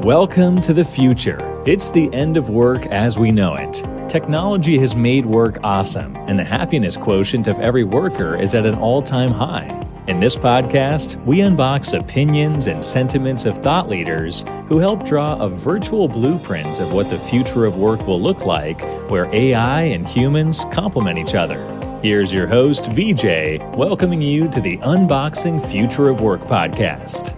Welcome to the future. It's the end of work as we know it. Technology has made work awesome, and the happiness quotient of every worker is at an all-time high. In this podcast, we unbox opinions and sentiments of thought leaders who help draw a virtual blueprint of what the future of work will look like, where AI and humans complement each other. Here's your host, VJ, welcoming you to the Unboxing Future of Work podcast.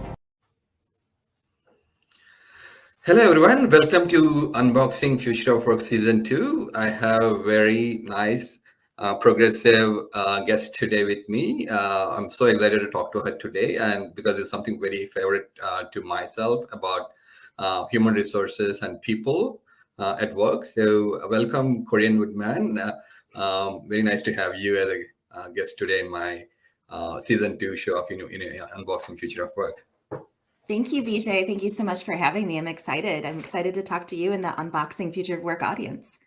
Hello everyone, welcome to Unboxing Future of Work Season 2. I have a very nice, progressive guest today with me. I'm so excited to talk to her today, and because it's something very favorite to myself about human resources and people at work. So welcome, Corinne Woodman. Very nice to have you as a guest today in my Season 2 show of Unboxing Future of Work. Thank you, VJ. Thank you so much for having me. I'm excited. I'm excited to talk to you and the Unboxing Future of Work audience.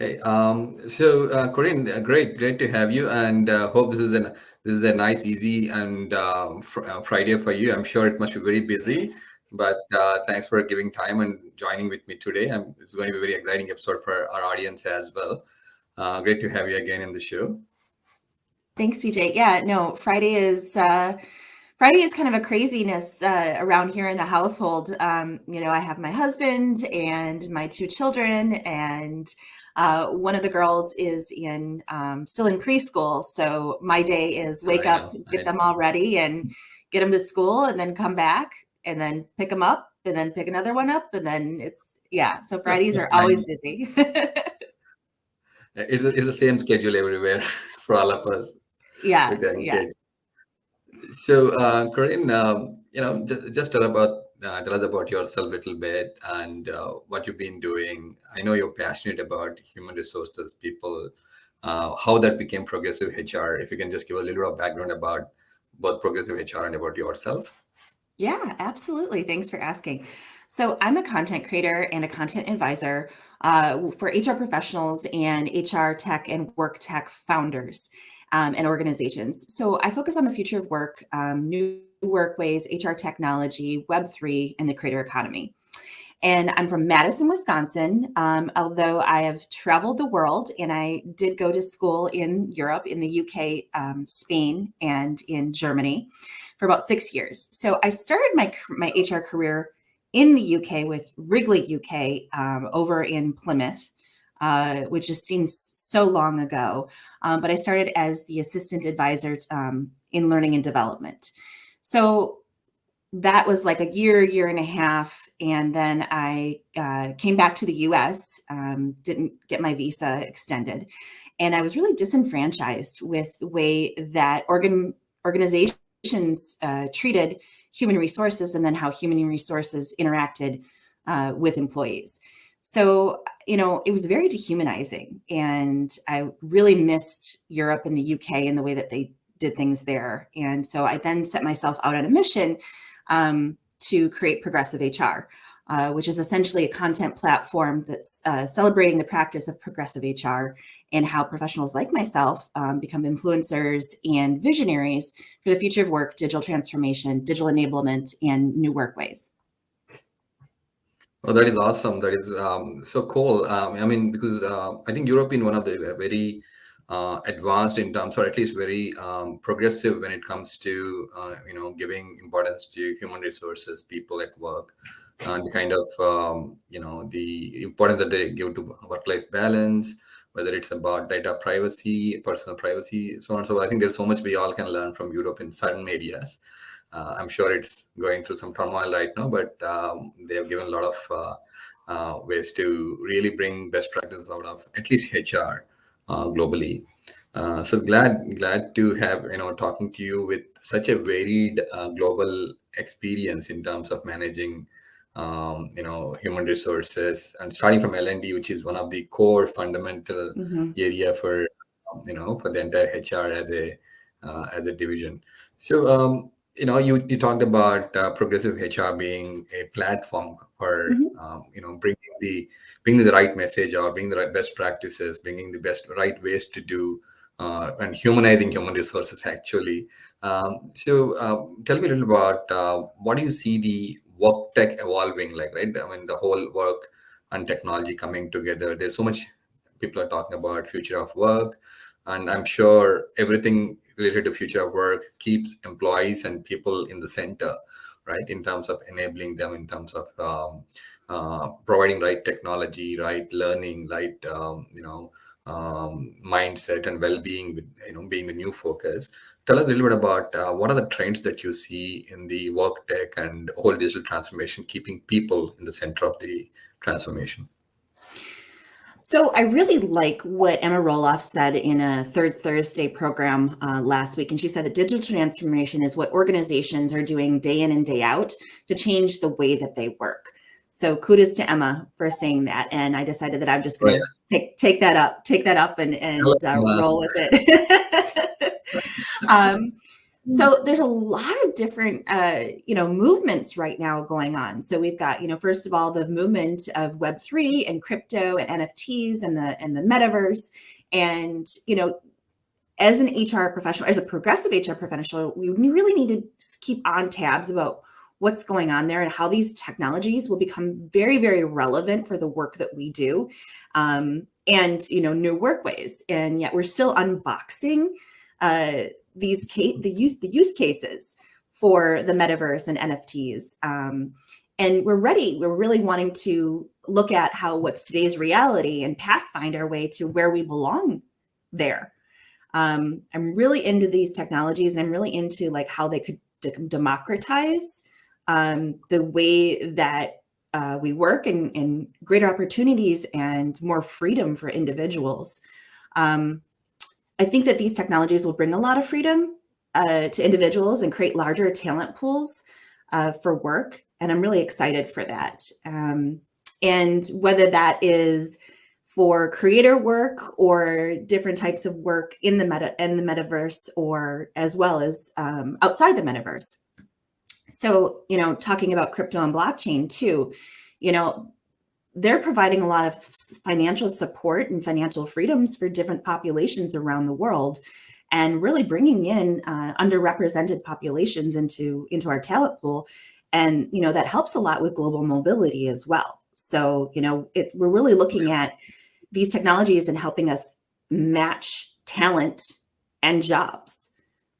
Hey, Corinne, great to have you, and hope this is a nice, easy, and Friday for you. I'm sure it must be very busy, but thanks for giving time and joining with me today. It's going to be a very exciting episode for our audience as well. Great to have you again in the show. Thanks, VJ. Yeah, no, Friday is kind of a craziness around here in the household. I have my husband and my two children, and one of the girls is still in preschool. So my day is wake up, get them all ready, and get them to school, and then come back, and then pick them up, and then pick another one up, and then So Fridays are always busy. It's the same schedule everywhere for all of us. Yeah. So, Corinne, just tell us about yourself a little bit and what you've been doing. I know you're passionate about human resources, people, how that became Progressive HR. If you can just give a little bit of background about both Progressive HR and about yourself. Yeah, absolutely. Thanks for asking. So I'm a content creator and a content advisor for HR professionals and HR tech and work tech founders and organizations. So I focus on the future of work, new workways, HR technology, Web3, and the creator economy. And I'm from Madison, Wisconsin, although I have traveled the world, and I did go to school in Europe, in the UK, Spain, and in Germany for about 6 years. So I started my HR career in the UK with Wrigley UK over in Plymouth, which just seems so long ago. But I started as the assistant advisor in learning and development. So that was like a year and a half. And then I came back to the US, didn't get my visa extended. And I was really disenfranchised with the way that organizations treated human resources, and then how human resources interacted with employees. So, it was very dehumanizing, and I really missed Europe and the UK and the way that they did things there. And so I then set myself out on a mission to create Progressive HR, which is essentially a content platform that's celebrating the practice of Progressive HR and how professionals like myself become influencers and visionaries for the future of work, digital transformation, digital enablement, and new workways. Oh, that is awesome. That is so cool. Because I think Europe is one of the very advanced in terms, or at least very progressive when it comes to giving importance to human resources, people at work, and the kind of the importance that they give to work-life balance, whether it's about data privacy, personal privacy, so on. So I think there's so much we all can learn from Europe in certain areas. I'm sure it's going through some turmoil right now, but they have given a lot of ways to really bring best practices out of at least HR globally. So glad to have talking to you with such a varied global experience in terms of managing human resources, and starting from L&D, which is one of the core fundamental area for the entire HR as a division. So you talked about Progressive HR being a platform for bringing the right message, or bringing the right best practices, bringing the right ways to do and humanizing human resources actually. Tell me a little about what do you see the work tech evolving like, right? I mean, the whole work and technology coming together. There's so much people are talking about future of work, and I'm sure everything related to future of work keeps employees and people in the center, right? In terms of enabling them, in terms of providing right technology, right learning, right mindset and well-being, with being the new focus. Tell us a little bit about what are the trends that you see in the work tech and whole digital transformation, keeping people in the center of the transformation. So I really like what Emma Roloff said in a Third Thursday program last week. And she said that digital transformation is what organizations are doing day in and day out to change the way that they work. So kudos to Emma for saying that. And I decided that I'm just going to take that up and roll with it. So there's a lot of different, movements right now going on. So we've got, first of all, the movement of Web3 and crypto and NFTs and the metaverse. And, as an HR professional, as a progressive HR professional, we really need to keep on tabs about what's going on there and how these technologies will become very, very relevant for the work that we do, and, new workways. And yet we're still unboxing the use cases for the metaverse and NFTs. And we're ready. We're really wanting to look at what's today's reality and pathfind our way to where we belong there. I'm really into these technologies, and I'm really into like how they could democratize the way that we work, and greater opportunities and more freedom for individuals. I think that these technologies will bring a lot of freedom to individuals and create larger talent pools for work. And I'm really excited for that. And whether that is for creator work or different types of work in the metaverse, or as well as outside the metaverse. So, talking about crypto and blockchain too, they're providing a lot of financial support and financial freedoms for different populations around the world, and really bringing in underrepresented populations into our talent pool. And, that helps a lot with global mobility as well. So, we're really looking at these technologies and helping us match talent and jobs.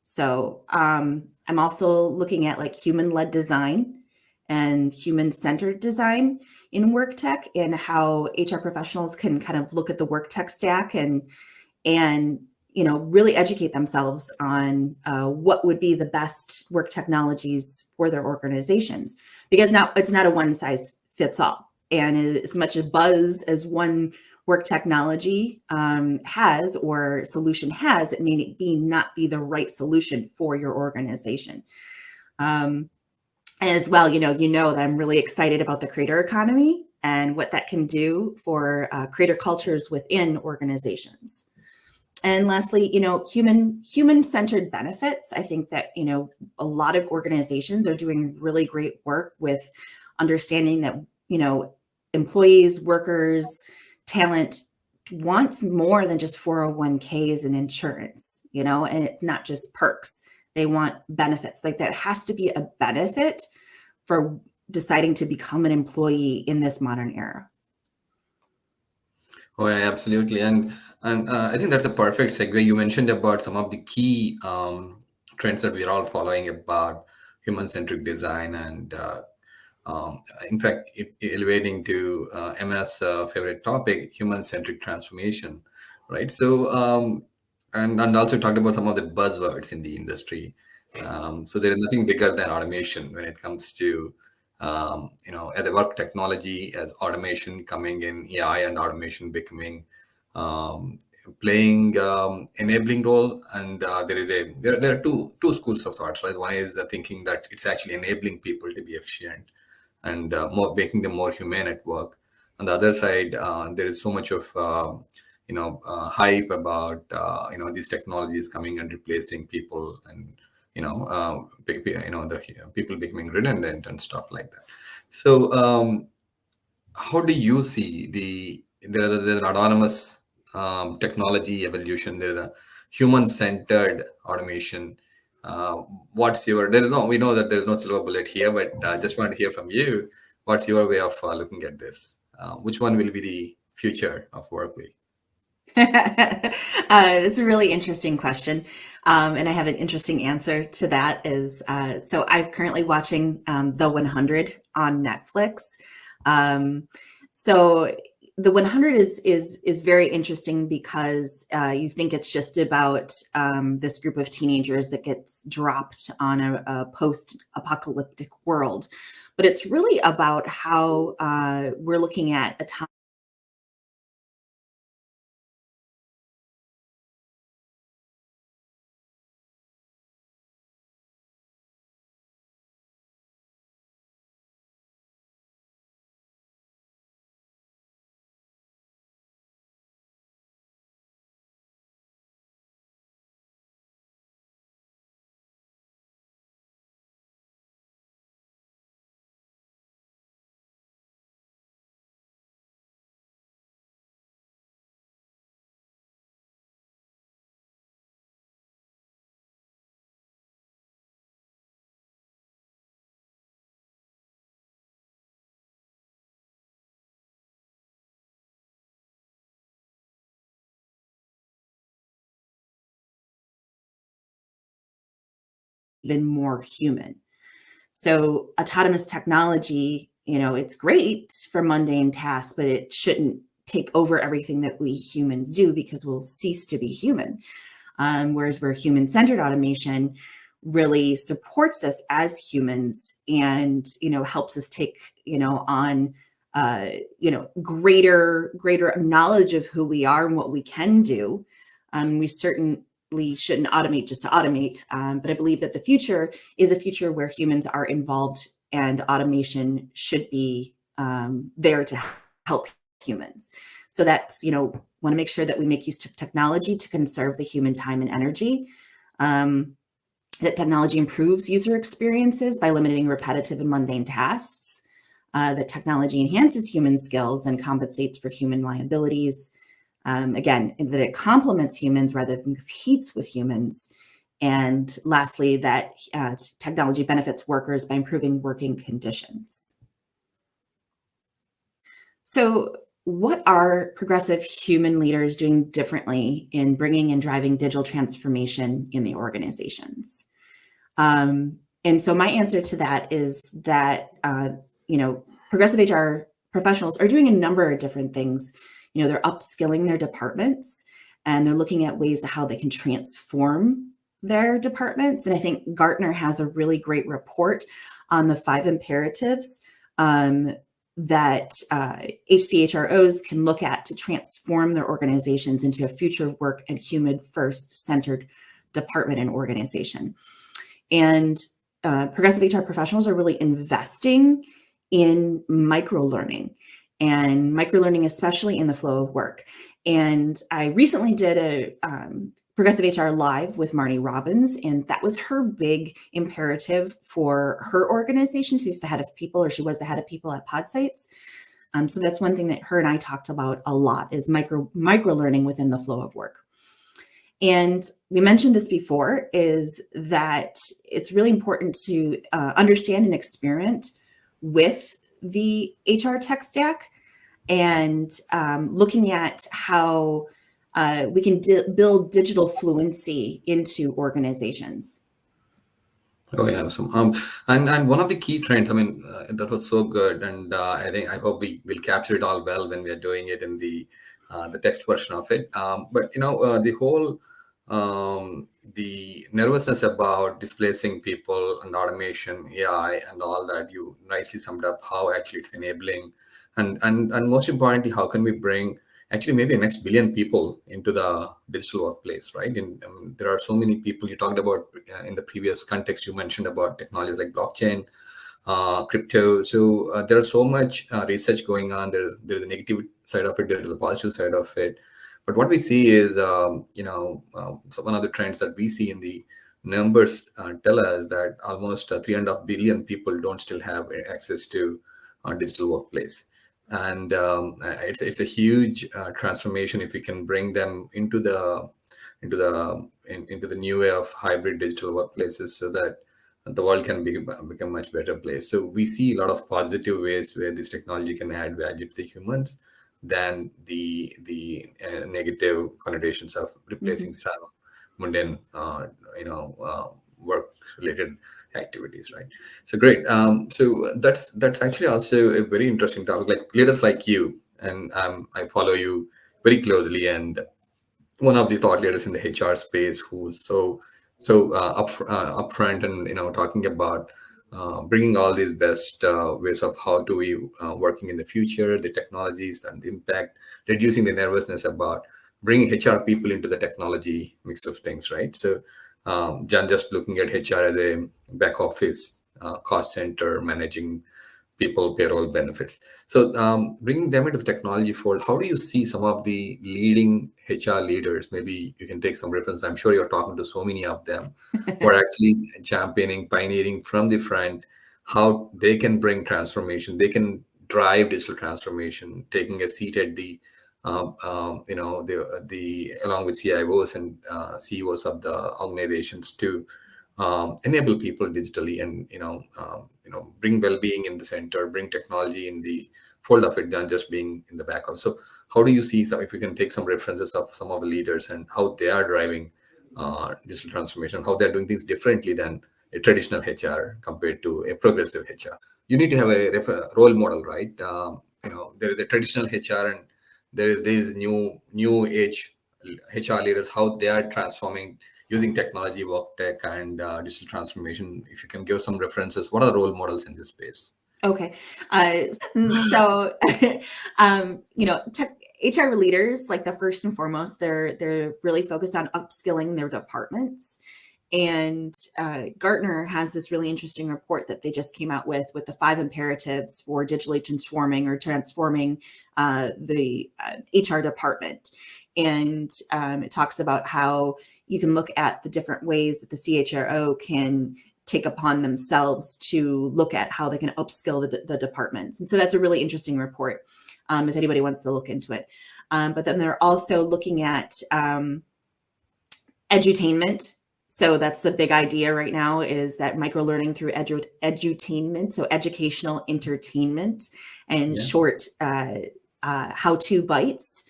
So I'm also looking at like human-led design and human-centered design in work tech, and how HR professionals can kind of look at the work tech stack and really educate themselves on what would be the best work technologies for their organizations. Because now it's not a one size fits all. And as much a buzz as one work technology has or solution has, it may not be the right solution for your organization. As well, that I'm really excited about the creator economy and what that can do for creator cultures within organizations. And lastly, human-centered benefits. I think that, a lot of organizations are doing really great work with understanding that, employees, workers, talent wants more than just 401ks and insurance, and it's not just perks. They want benefits. Like, that has to be a benefit for deciding to become an employee in this modern era. Oh, yeah, absolutely. And I think that's a perfect segue. You mentioned about some of the key trends that we're all following about human-centric design, and in fact, elevating to Emma's favorite topic, human-centric transformation, right? So, and also talked about some of the buzzwords in the industry. So there is nothing bigger than automation when it comes to, at the work technology, as automation coming in, AI and automation becoming, playing enabling role. And there are two schools of thought, right? One is the thinking that it's actually enabling people to be efficient and making them more humane at work. On the other side, there is so much of hype about these technologies coming and replacing people, and the people becoming redundant and stuff like that. So how do you see the autonomous technology evolution? There's human-centered automation. What's your? We know that there's no silver bullet here, but just want to hear from you. What's your way of looking at this? Which one will be the future of Workday? It's a really interesting question. And I have an interesting answer to that so I'm currently watching The 100 on Netflix. So The 100 is very interesting because you think it's just about this group of teenagers that gets dropped on a post-apocalyptic world. But it's really about how we're looking at a time even more human. So autonomous technology, it's great for mundane tasks, but it shouldn't take over everything that we humans do because we'll cease to be human. Whereas where human-centered automation really supports us as humans and, helps us take, on, greater knowledge of who we are and what we can do. We certainly shouldn't automate just to automate, but I believe that the future is a future where humans are involved and automation should be there to help humans. So that's, want to make sure that we make use of technology to conserve the human time and energy. That technology improves user experiences by limiting repetitive and mundane tasks. That technology enhances human skills and compensates for human liabilities. Again, that it complements humans rather than competes with humans. And lastly, that technology benefits workers by improving working conditions. So what are progressive human leaders doing differently in bringing and driving digital transformation in the organizations? And so my answer to that is that, progressive HR professionals are doing a number of different things. They're upskilling their departments and they're looking at ways of how they can transform their departments. And I think Gartner has a really great report on the 5 imperatives that HCHROs can look at to transform their organizations into a future work and human first centered department and organization. And progressive HR professionals are really investing in micro-learning, especially in the flow of work. And I recently did a Progressive HR Live with Marnie Robbins, and that was her big imperative for her organization. She's the head of people, or she was the head of people at Podsights. So that's one thing that her and I talked about a lot is micro-learning within the flow of work. And we mentioned this before, is that it's really important to understand and experiment with the HR tech stack and looking at how we can build digital fluency into organizations. Oh yeah, awesome. And one of the key trends, that was so good, and I hope we will capture it all well when we are doing it in the text version of it. But the whole the nervousness about displacing people and automation, AI, and all that, you nicely summed up how actually it's enabling, and most importantly, how can we bring actually maybe the next billion people into the digital workplace, right? And there are so many people you talked about in the previous context. You mentioned about technologies like blockchain, crypto. So there's so much research going on. There's the negative side of it. There's the positive side of it. But what we see is, so one of the trends that we see in the numbers tell us that almost 3.5 billion people don't still have access to digital workplace. And it's a huge transformation if we can bring them into the into the new way of hybrid digital workplaces, so that the world can become a much better place. So we see a lot of positive ways where this technology can add value to the humans than the negative connotations of replacing some mundane work related activities, right? So great. So that's actually also a very interesting topic. Like leaders like you, and I follow you very closely, and one of the thought leaders in the HR space who's upfront, and talking about bringing all these best ways of how to we working in the future, the technologies and the impact, reducing the nervousness about bringing HR people into the technology mix of things, right? So Jan, just looking at HR as a back office cost center, managing people, payroll, benefits. So bringing them into the technology fold, how do you see some of the leading HR leaders? Maybe you can take some reference. I'm sure you're talking to so many of them who are actually championing, pioneering from the front, how they can bring transformation, they can drive digital transformation, taking a seat at the the along with CIOs and CEOs of the organizations to enable people digitally, and bring well-being in the center, bring technology in the fold of it than just being in the back of. So how do you see some, if you can take some references of some of the leaders and how they are driving digital transformation, how they're doing things differently than a traditional HR compared to a progressive HR? You need to have a role model, right? There is a traditional HR, and there is these new age HR leaders, how they are transforming using technology, work tech, and digital transformation. If you can give some references, what are the role models in this space? Okay. So, HR leaders, like the first and foremost, they're really focused on upskilling their departments. And Gartner has this really interesting report that they just came out with the 5 imperatives for digitally transforming or transforming the HR department. And it talks about how you can look at the different ways that the CHRO can take upon themselves to look at how they can upskill the departments. And so that's a really interesting report if anybody wants to look into it. But then they're also looking at edutainment. So that's the big idea right now, is that microlearning through edutainment, so educational entertainment and short how-to bites.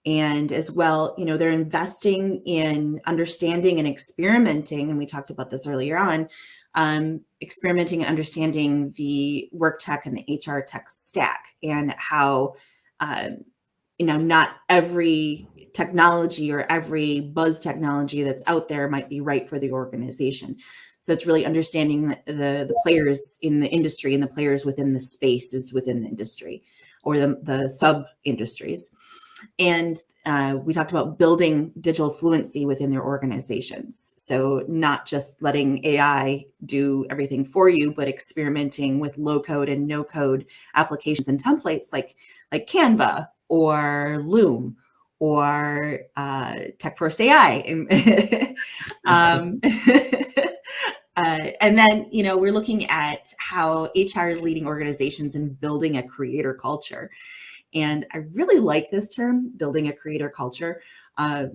And as well, they're investing in understanding and experimenting, and we talked about this earlier on, experimenting and understanding the work tech and the HR tech stack, and how, not every technology or every buzz technology that's out there might be right for the organization. So it's really understanding the players in the industry and the players within the spaces within the industry, or the sub-industries. And we talked about building digital fluency within their organizations. So not just letting AI do everything for you, but experimenting with low code and no code applications and templates like Canva or Loom or Tech First AI. And then, we're looking at how HR is leading organizations in building a creator culture. And I really like this term, building a creator culture,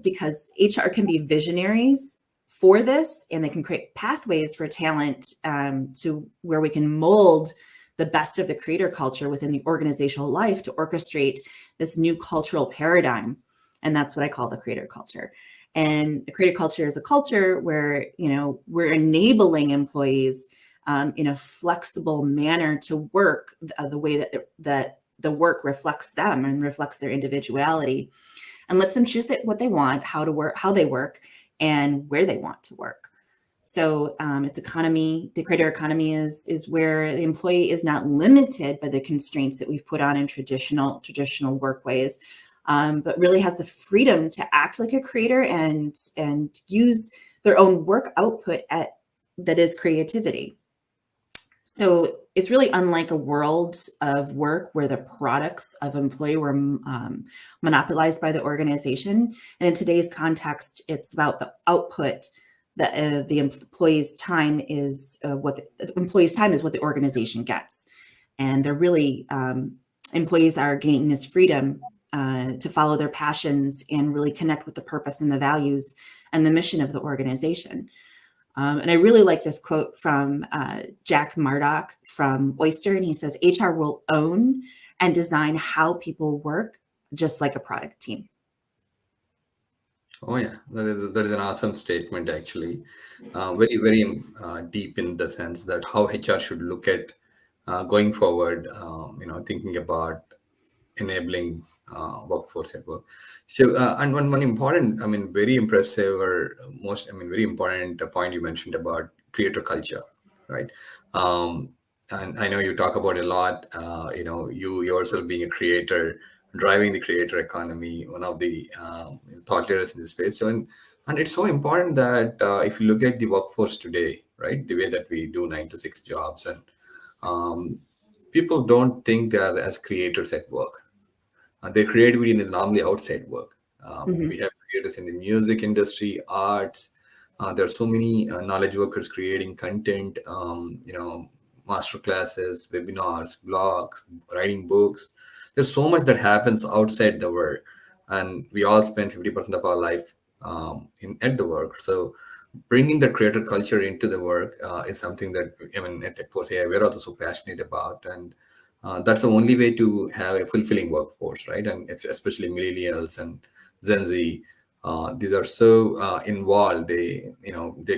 because HR can be visionaries for this, and they can create pathways for talent to where we can mold the best of the creator culture within the organizational life to orchestrate this new cultural paradigm. And that's what I call the creator culture. And the creator culture is a culture where, we're enabling employees in a flexible manner to work the way that the work reflects them and reflects their individuality, and lets them choose what they want, how to work, how they work, and where they want to work. So it's economy. The creator economy is where the employee is not limited by the constraints that we've put on in traditional workways, but really has the freedom to act like a creator and use their own work output that is creativity. So it's really unlike a world of work where the products of employee were monopolized by the organization. And in today's context, it's about the output that the employee's time is what the organization gets. And they're really, employees are gaining this freedom to follow their passions and really connect with the purpose and the values and the mission of the organization. And I really like this quote from Jack Murdoch from Oyster, and he says, HR will own and design how people work, just like a product team. Oh yeah, that is an awesome statement actually. Very very deep in the sense that how HR should look at going forward. Thinking about enabling workforce at work. So and one important, very impressive or very important point you mentioned about creator culture, right? And I know you talk about a lot. You yourself being a creator, driving the creator economy, one of the thought leaders in this space. So and it's so important that if you look at the workforce today, right, the way that we do 9 to 6 jobs, and people don't think they are as creators at work. Their creativity is normally outside work. We have creators in the music industry, arts. There are so many knowledge workers creating content, master classes, webinars, blogs, writing books. There's so much that happens outside the work, and we all spend 50% of our life at the work. So bringing the creator culture into the work is something that at Tech4C AI, we're also so passionate about, and that's the only way to have a fulfilling workforce, right? And especially millennials and Gen Z, these are so involved. They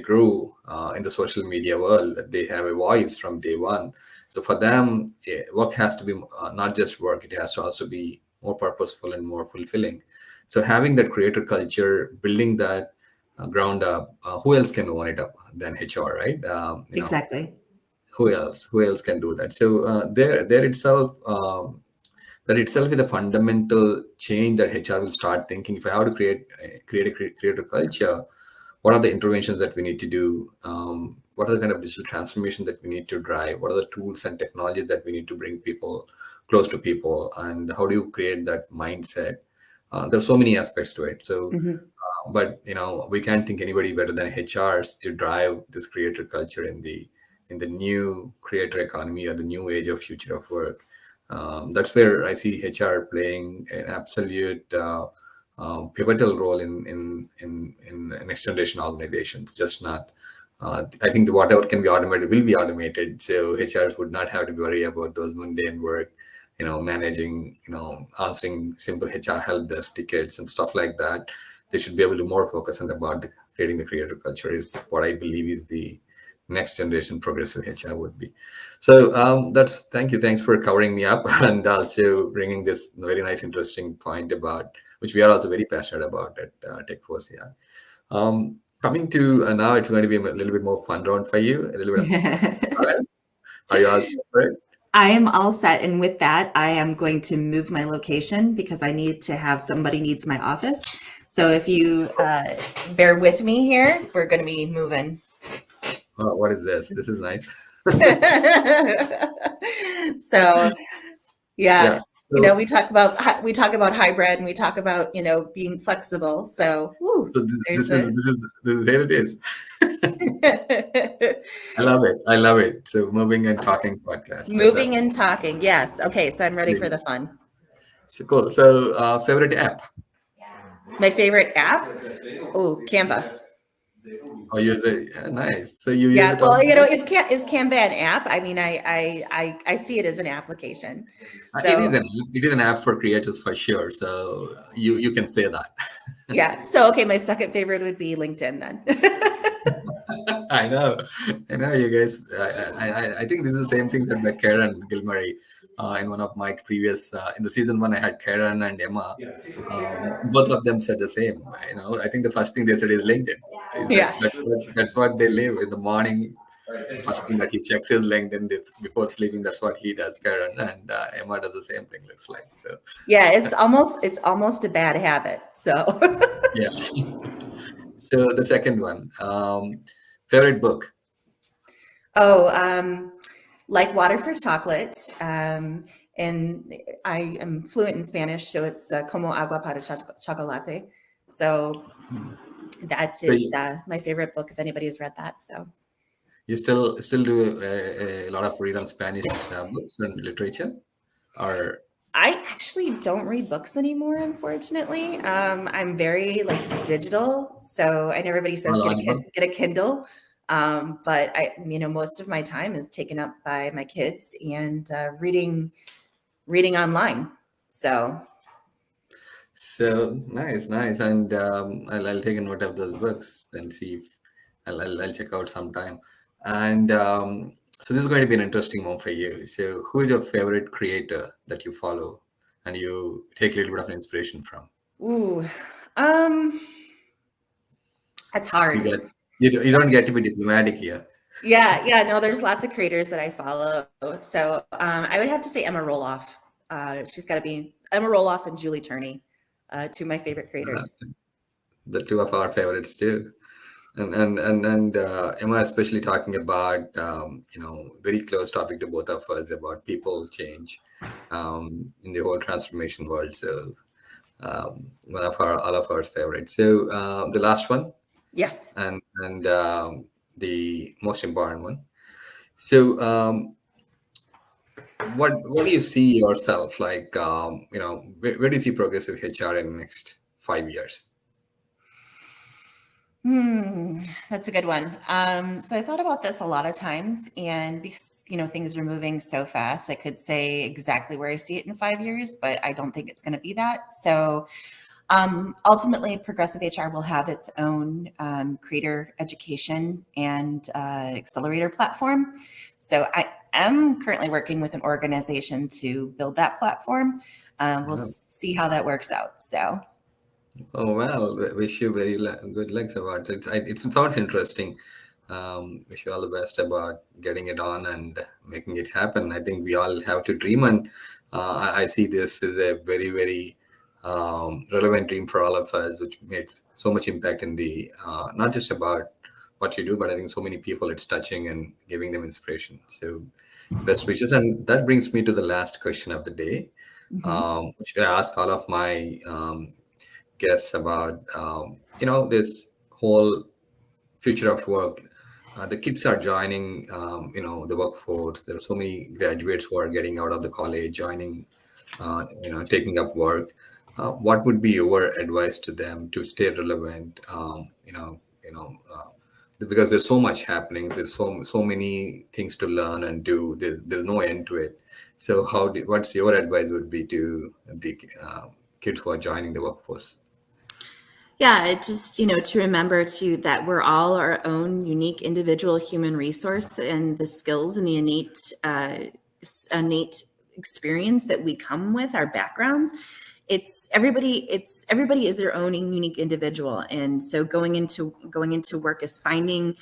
grew in the social media world. They have a voice from day one. So for them, work has to be not just work; it has to also be more purposeful and more fulfilling. So having that creator culture, building that ground up, who else can own it up than HR, right? Exactly. Who else can do that? So there itself, that itself is a fundamental change that HR will start thinking. If I have to create a creative culture, what are the interventions that we need to do? What are the kind of digital transformation that we need to drive? What are the tools and technologies that we need to bring people close to people? And how do you create that mindset? There's so many aspects to it. So but we can't think anybody better than HRs to drive this creator culture in the new creator economy or the new age of future of work. That's where I see HR playing an absolute pivotal role in next generation organizations. Just not. I think whatever can be automated will be automated. So HRs would not have to worry about those mundane work, managing, answering simple HR help desk tickets and stuff like that. They should be able to more focus on about creating the creator culture is what I believe is the next generation progressive HR would be. So thanks for covering me up and also bringing this very nice, interesting point about which we are also very passionate about at Tech4C AI. Coming to now, it's going to be a little bit more fun round for you. A little bit. Are you all set for it? I am all set, and with that, I am going to move my location because I need to have somebody needs my office. So if you bear with me here, we're going to be moving. Oh, what is this? This is nice. So, yeah. So, we talk about hybrid, and we talk about being flexible. So, this it is. I love it. So moving and talking podcast. Moving and talking. Yes. Okay. So I'm ready for the fun. So cool. So favorite app? My favorite app? Oh, Canva. Oh, you use it. Yeah, nice. So you use it. Well, is Canva an app? I mean, I see it as an application. So, it is an app for creators for sure. So you can say that. Yeah. So okay, my second favorite would be LinkedIn then. I know you guys. I think this is the same thing said by Karen Gilmurray in one of my previous in the season 1. I had Karen and Emma. Both of them said the same. I think the first thing they said is LinkedIn. That's what they live in the morning. The first thing that he checks is LinkedIn before sleeping. That's what he does, Karen, and Emma does the same thing. Looks like so. Yeah, it's almost a bad habit. So yeah. So the second one, favorite book. Oh, like Water for Chocolate. And I am fluent in Spanish, so it's Como Agua para Chocolate. So that is my favorite book, if anybody has read that. So you still do a lot of read on Spanish books and literature, or I actually don't read books anymore, unfortunately. I'm very like digital, so and everybody says All audible? Get a Kindle, but most of my time is taken up by my kids and reading online. So So nice, nice. And I'll take a note of those books and see if I'll check out sometime. And so this is going to be an interesting one for you. So who is your favorite creator that you follow and you take a little bit of inspiration from? ooh, um, that's You hard. get you don't get to be diplomatic here. Yeah, no, there's lots of creators that I follow. So I would have to say Emma Roloff. She's got to be Emma Roloff and Julie Turney, two of my favorite Uh, creators. the two of our favorites too. And Emma, especially talking about very close topic to both of us about people change in the whole transformation world. So one of our all of our favorites. So the last one Yes. and the most important one. So what do you see yourself like? Where do you see progressive HR in the next 5 years? That's a good one. So I thought about this a lot of times, and because things are moving so fast, I could say exactly where I see it in 5 years, but I don't think it's going to be that. So ultimately, Progressive HR will have its own creator education and accelerator platform. So I am currently working with an organization to build that platform. We'll see how that works out. So. Oh well, wish you very good luck about it. It sounds interesting. Wish you all the best about getting it on and making it happen. I think we all have to dream, and I see this as a very, very relevant dream for all of us, which makes so much impact in the not just about what you do, but I think so many people it's touching and giving them inspiration. So best wishes, and that brings me to the last question of the day, which I ask all of my guests about this whole future of work. The kids are joining the workforce. There are so many graduates who are getting out of the college, joining taking up work. What would be your advice to them to stay relevant? Because there's so much happening, there's so many things to learn and do. There's no end to it. So what's your advice would be to the kids who are joining the workforce? Yeah, it just, to remember that we're all our own unique individual human resource, and the skills and the innate experience that we come with, our backgrounds. Everybody is their own unique individual. And so going into work is finding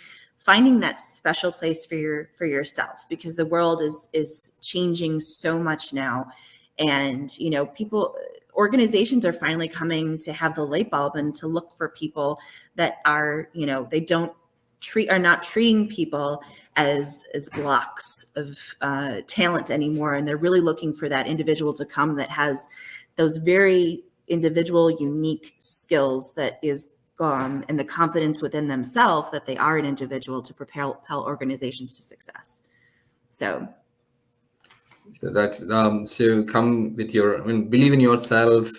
that special place for yourself, because the world is changing so much now. And, organizations are finally coming to have the light bulb and to look for people that are, they are not treating people as blocks of talent anymore. And they're really looking for that individual to come that has those very individual, unique skills that is and the confidence within themselves that they are an individual to propel organizations to success. So that's so come with believe in yourself,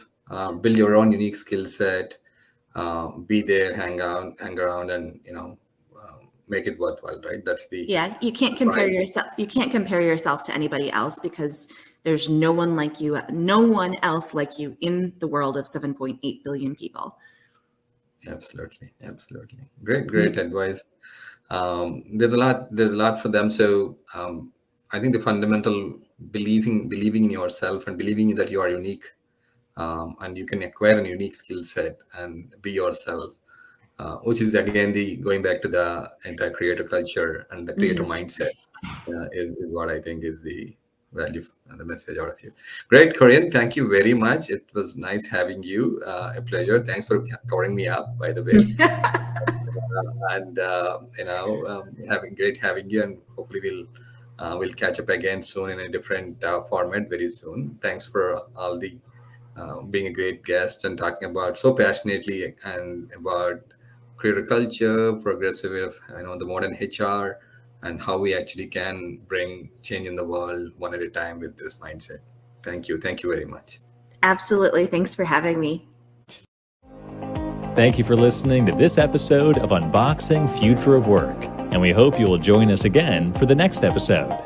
build your own unique skill set, be there, hang around, and make it worthwhile, right? That's the you can't compare yourself. You can't compare yourself to anybody else, because there's no one else like you in the world of 7.8 billion people. Absolutely. Great advice. There's a lot for them. So I think the fundamental believing in yourself and believing that you are unique, and you can acquire a unique skill set and be yourself, which is again the going back to the entire creator culture and the creator mindset, is what I think is the value and the message out of you. Great, Corinne. Thank you very much. It was nice having you. A pleasure. Thanks for covering me up, by the way. And having great having you, and hopefully we'll catch up again soon in a different format very soon. Thanks for all the being a great guest and talking about so passionately and about creator culture, progressive, the modern HR, and how we actually can bring change in the world one at a time with this mindset. Thank you. Thank you very much. Absolutely. Thanks for having me. Thank you for listening to this episode of Unboxing Future of Work, and we hope you will join us again for the next episode.